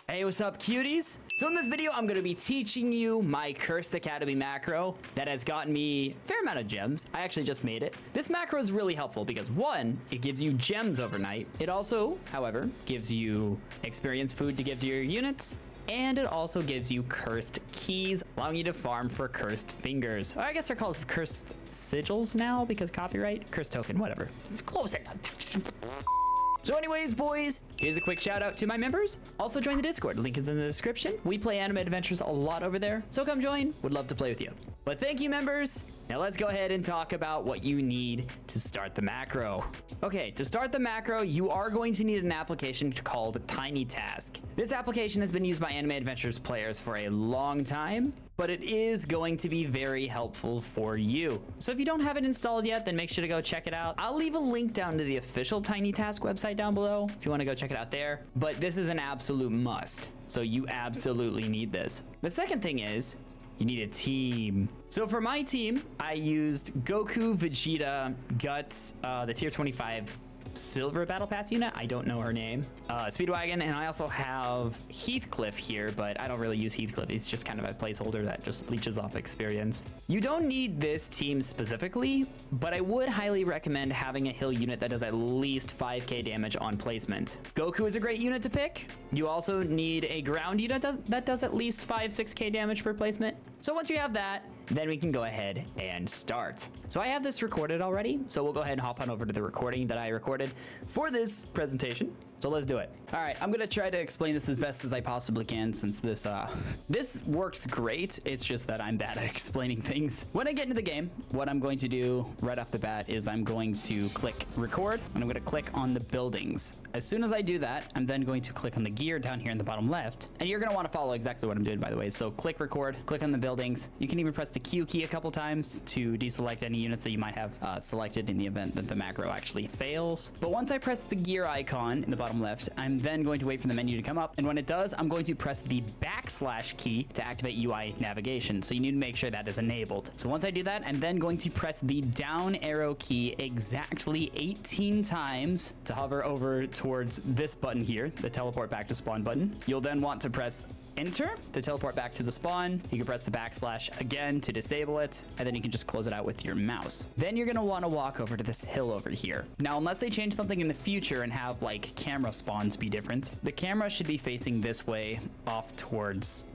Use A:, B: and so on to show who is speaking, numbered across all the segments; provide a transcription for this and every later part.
A: Hey, what's up, cuties? So in this video, I'm gonna be teaching you my Cursed Academy macro that has gotten me a fair amount of gems. I actually just made it. This macro is really helpful because one, it gives you gems overnight. It also, however, gives you experience food to give to your units. And it also gives you cursed keys, allowing you to farm for cursed fingers. Or I guess they're called cursed sigils now because copyright, cursed token, whatever. It's close enough. So anyways, boys, here's a quick shout out to my members. Also join the Discord, link is in the description. We play anime adventures a lot over there, so come join, would love to play with you. But thank you, members. Now let's go ahead and talk about what you need to start the macro. Okay, to start the macro, you are going to need an application called TINYTASK. This application has been used by Anime Adventures players for a long time, but it is going to be very helpful for you. So if you don't have it installed yet, then make sure to go check it out. I'll leave a link down to the official TINYTASK website down below if you want to go check it out there, but this is an absolute must. So you absolutely need this. The second thing is, you need a team. So for my team, I used Goku, Vegeta, Guts, the tier 25 silver battle pass unit. I don't know her name. Speedwagon, and I also have Heathcliff here, but I don't really use Heathcliff. He's just kind of a placeholder that just leeches off experience. You don't need this team specifically, but I would highly recommend having a hill unit that does at least 5k damage on placement. Goku is a great unit to pick. You also need a ground unit that does at least 5-6k damage per placement. So once you have that, then we can go ahead and start. So I have this recorded already, so we'll go ahead and hop on over to the recording that I recorded for this presentation. So let's do it. All right, I'm gonna try to explain this as best as I possibly can since this works great. It's just that I'm bad at explaining things. When I get into the game, what I'm going to do right off the bat is I'm going to click record, and I'm gonna click on the buildings. As soon as I do that, I'm then going to click on the gear down here in the bottom left, and you're gonna wanna follow exactly what I'm doing, by the way. So click record, click on the buildings. You can even press the Q key a couple times to deselect any units that you might have selected in the event that the macro actually fails. But once I press the gear icon in the bottom left, I'm then going to wait for the menu to come up, and when it does, I'm going to press the backslash key to activate UI navigation. So you need to make sure that is enabled. So once I do that, I'm then going to press the down arrow key exactly 18 times to hover over towards this button here, the teleport back to spawn button. You'll then want to press enter to teleport back to the spawn. You can press the backslash again to disable it, and then you can just close it out with your mouse. Then you're gonna wanna walk over to this hill over here. Now, unless they change something in the future and have like camera spawns be different, the camera should be facing this way off towards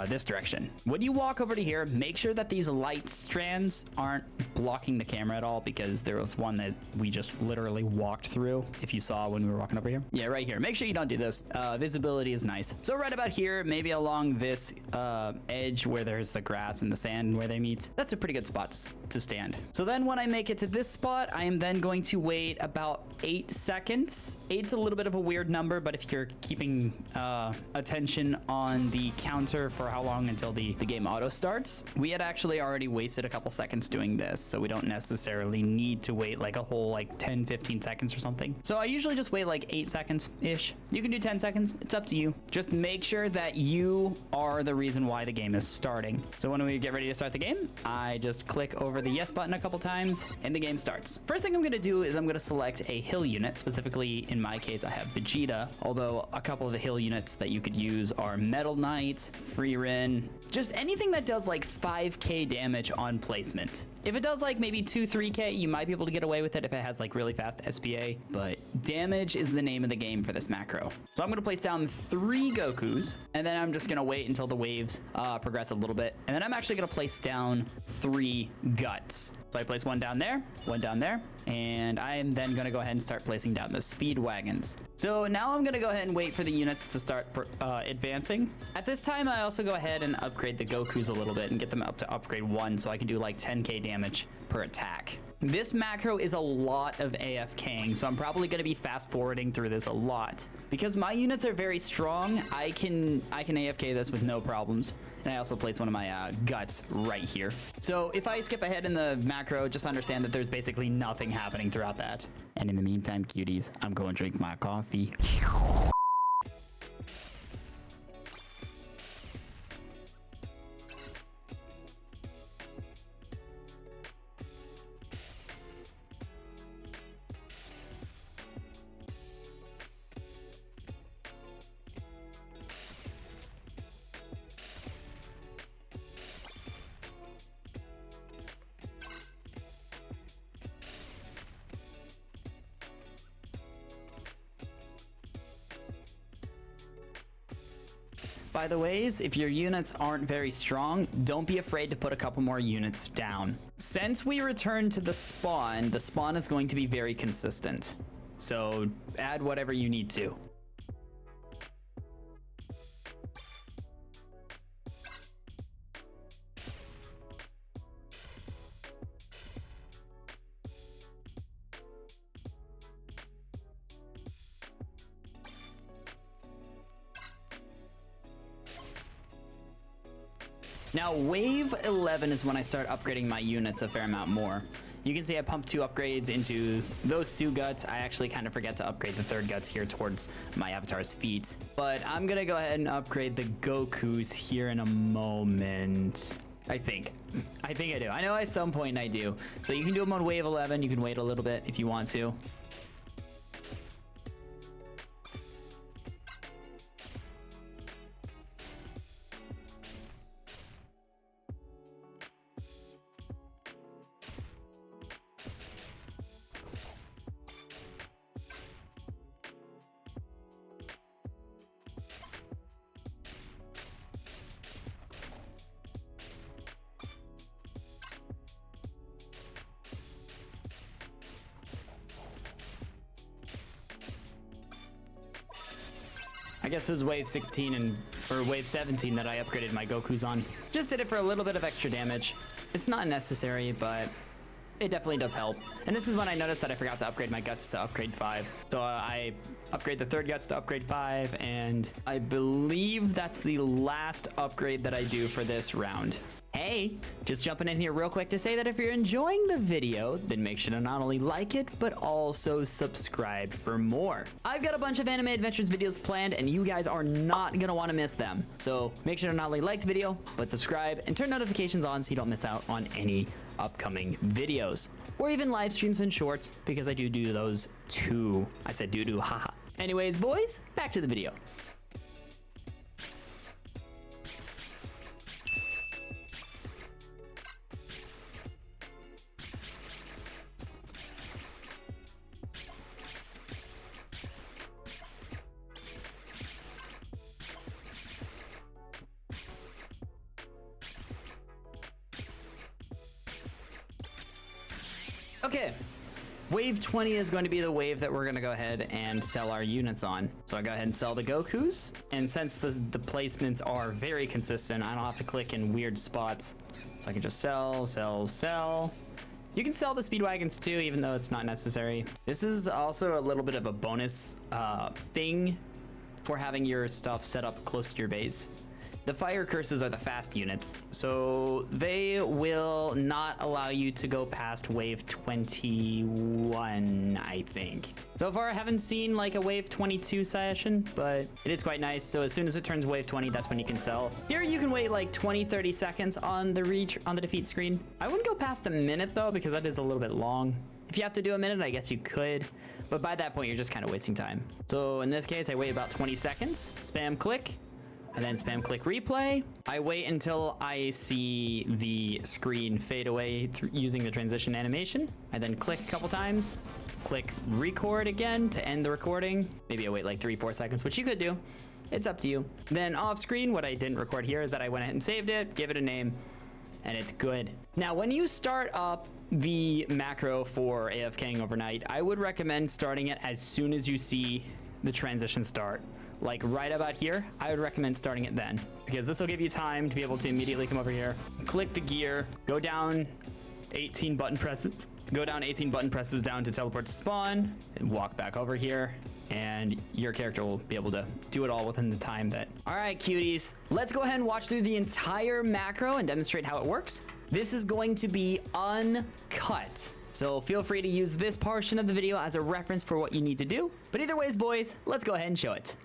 A: this direction. When you walk over to here, make sure that these light strands aren't blocking the camera at all, because there was one that we just literally walked through, if you saw when we were walking over here. Yeah, right here. Make sure you don't do this. Visibility is nice. So right about here, maybe along this edge where there's the grass and the sand where they meet, that's a pretty good spot to stand. So then when I make it to this spot, I am then going to wait about 8 seconds. 8's a little bit of a weird number, but if you're keeping attention on the counter for how long until the game auto starts, we had actually already wasted a couple seconds doing this, so we don't necessarily need to wait like a whole like 10-15 seconds or something. So I usually just wait like 8 seconds ish. You can do 10 seconds, it's up to you. Just make sure that you are the reason why the game is starting. So when we get ready to start the game, I just click over the yes button a couple times and the game starts. First thing I'm gonna do is I'm gonna select a hill unit. Specifically, in my case, I have Vegeta, although a couple of the hill units that you could use are Metal Knight, Freerin, just anything that does like 5k damage on placement. If it does like maybe 2-3k, you might be able to get away with it if it has like really fast SPA, but damage is the name of the game for this macro. So I'm gonna place down 3 Gokus, and then I'm just gonna wait until the waves progress a little bit. And then I'm actually gonna place down 3 Guts. So I place one down there, and I am then gonna go ahead and start placing down the Speedwagons. So now I'm gonna go ahead and wait for the units to start advancing. At this time, I also go ahead and upgrade the Gokus a little bit and get them up to upgrade 1, so I can do like 10k damage per attack. This macro is a lot of AFKing, so I'm probably gonna be fast forwarding through this a lot. Because my units are very strong, I can AFK this with no problems. And I also place one of my Guts right here. So if I skip ahead in the macro, just understand that there's basically nothing happening throughout that. And in the meantime, cuties, I'm going to drink my coffee. By the ways, if your units aren't very strong, don't be afraid to put a couple more units down. Since we return to the spawn is going to be very consistent. So add whatever you need to. Now, wave 11 is when I start upgrading my units a fair amount more. You can see I pumped 2 upgrades into those 2 guts. I actually kind of forget to upgrade the 3rd guts here towards my avatar's feet. But I'm gonna go ahead and upgrade the Gokus here in a moment. I think I do. I know at some point I do. So you can do them on wave 11. You can wait a little bit if you want to. I guess it was wave 16 or wave 17 that I upgraded my Gokus on. Just did it for a little bit of extra damage. It's not necessary, but it definitely does help. And this is when I noticed that I forgot to upgrade my guts to upgrade 5. So I upgrade the 3rd guts to upgrade 5, and I believe that's the last upgrade that I do for this round. Hey, just jumping in here real quick to say that if you're enjoying the video, then make sure to not only like it, but also subscribe for more. I've got a bunch of Anime Adventures videos planned, and you guys are not gonna wanna miss them. So make sure to not only like the video, but subscribe and turn notifications on so you don't miss out on any upcoming videos. Or even live streams and shorts, because I do those too. I said do, haha. Anyways, boys, back to the video. Okay, wave 20 is going to be the wave that we're going to go ahead and sell our units on. So I go ahead and sell the Gokus, and since the placements are very consistent, I don't have to click in weird spots. So I can just sell. You can sell the Speedwagons too, even though it's not necessary. This is also a little bit of a bonus thing for having your stuff set up close to your base. The fire curses are the fast units, so they will not allow you to go past wave 21, I think. So far, I haven't seen like a wave 22 session, but it is quite nice. So as soon as it turns wave 20, that's when you can sell. Here, you can wait like 20-30 seconds on the defeat screen. I wouldn't go past a minute though, because that is a little bit long. If you have to do a minute, I guess you could, but by that point, you're just kind of wasting time. So in this case, I wait about 20 seconds, spam click, and then spam click replay. I wait until I see the screen fade away using the transition animation. I then click a couple times, click record again to end the recording. Maybe I wait like 3-4 seconds, which you could do. It's up to you. Then off screen, what I didn't record here is that I went ahead and saved it, gave it a name, and it's good. Now, when you start up the macro for AFKing overnight, I would recommend starting it as soon as you see the transition start. Like right about here, I would recommend starting it then, because this will give you time to be able to immediately come over here, click the gear, go down 18 button presses down to teleport to spawn, and walk back over here, and your character will be able to do it all within the time that... All right, cuties, let's go ahead and watch through the entire macro and demonstrate how it works. This is going to be uncut, so feel free to use this portion of the video as a reference for what you need to do. But either ways, boys, let's go ahead and show it.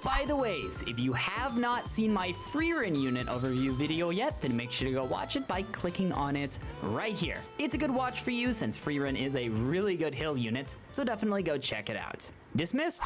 A: By the ways, if you have not seen my free run unit overview video yet, then make sure to go watch it by clicking on it right here. It's a good watch for you since free run is a really good hill unit, so definitely go check it out. Dismissed?